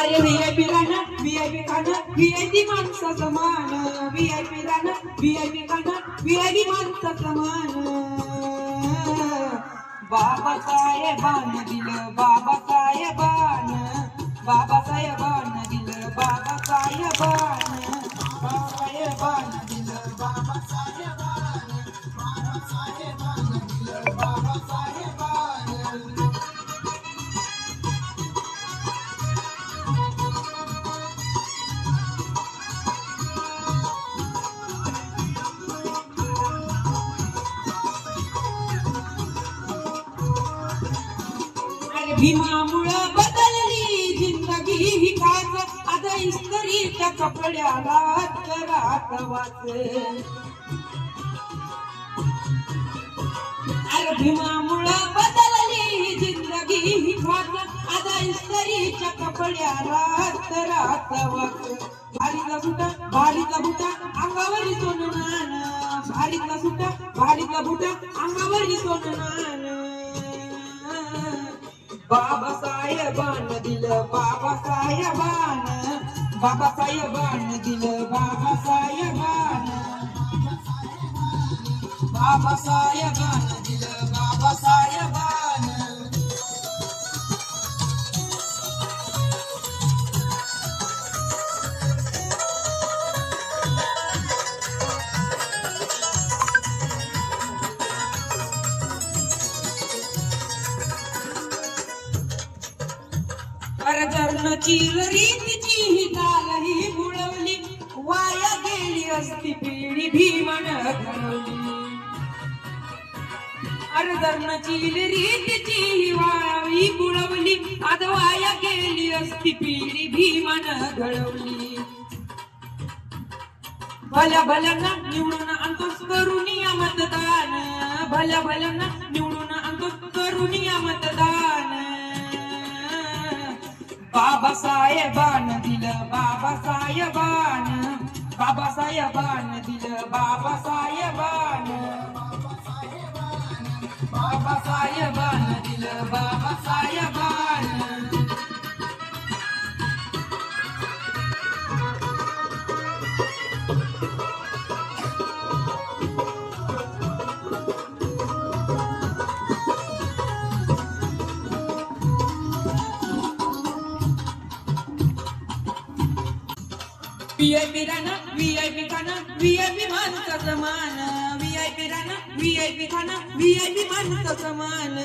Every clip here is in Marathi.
अरे व्हीआयपी गाणं व्हीआयपी गाणं व्हीआयपी माणसा समान व्हीआयपी गाणं व्हीआयपी गाणं व्हीआयपी माणसा समान बाबासाहेबानं दिलं बाबासाहेबानं बाबासाहेबानं दिलं बाबासाहेबानं बाबासाहेबानं दिलं बाबासाहेबानं बाबासाहेबानं दिलं बाबासाहेबानं भीमामुळं बदलली जिंदगी ही खास आता इस्त्रीच्या कपड्याला करात वाचे अरे भीमामुळं बदलली जिंदगी ही खास आता इस्त्रीच्या कपड्याला करात वाचे भारीचा बुटा अंगावरी सोननान भारीचा सुटा भारीचा बुटा अंगावरी सोननान बाबासाहेबानं दिलं बाबासाहेबानं बाबासाहेबानं दिलं बाबासाहेबानं बाबासाहेबानं दिलं बाबासाहेबानं अर्जनची रीतीची ही चाल ही बुडवली वाया गेली असती पिढी भीमानं घडवली अर्जनची रीतीची ही वाळी बुडवली आज वाया गेली असती पिढी भीमानं घडवली भल्या भल्यांना निवडून आणतोस करुनिया मतदान भल्या भल्यांना निवडून आणतोस करुनिया मतदान बाबासाहेबानं दिलं बाबासाहेबानं बाबासाहेबानं दिलं बाबासाहेबानं बाबासाहेबानं दिलं बाबासाहेबानं व्हीआयपी गाणं व्हीआयपी गाणं व्हीआयपी माणसा समान व्हीआयपी गाणं व्हीआयपी गाणं व्हीआयपी माणसा समान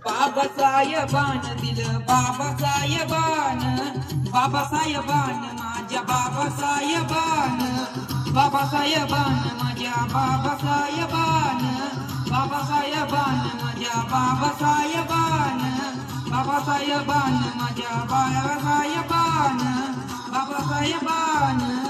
बाबासाहेबानं दिलं बाबासाहेबानं बाबासाहेबानं माझ्या बाबासाहेबानं बाबासाहेबानं माझ्या बाबासाहेबानं बाबासाहेबानं माझ्या बाबासाहेबानं बाबासाहेबानं माझ्या बाबासाहेबानं बाबासाहेबानं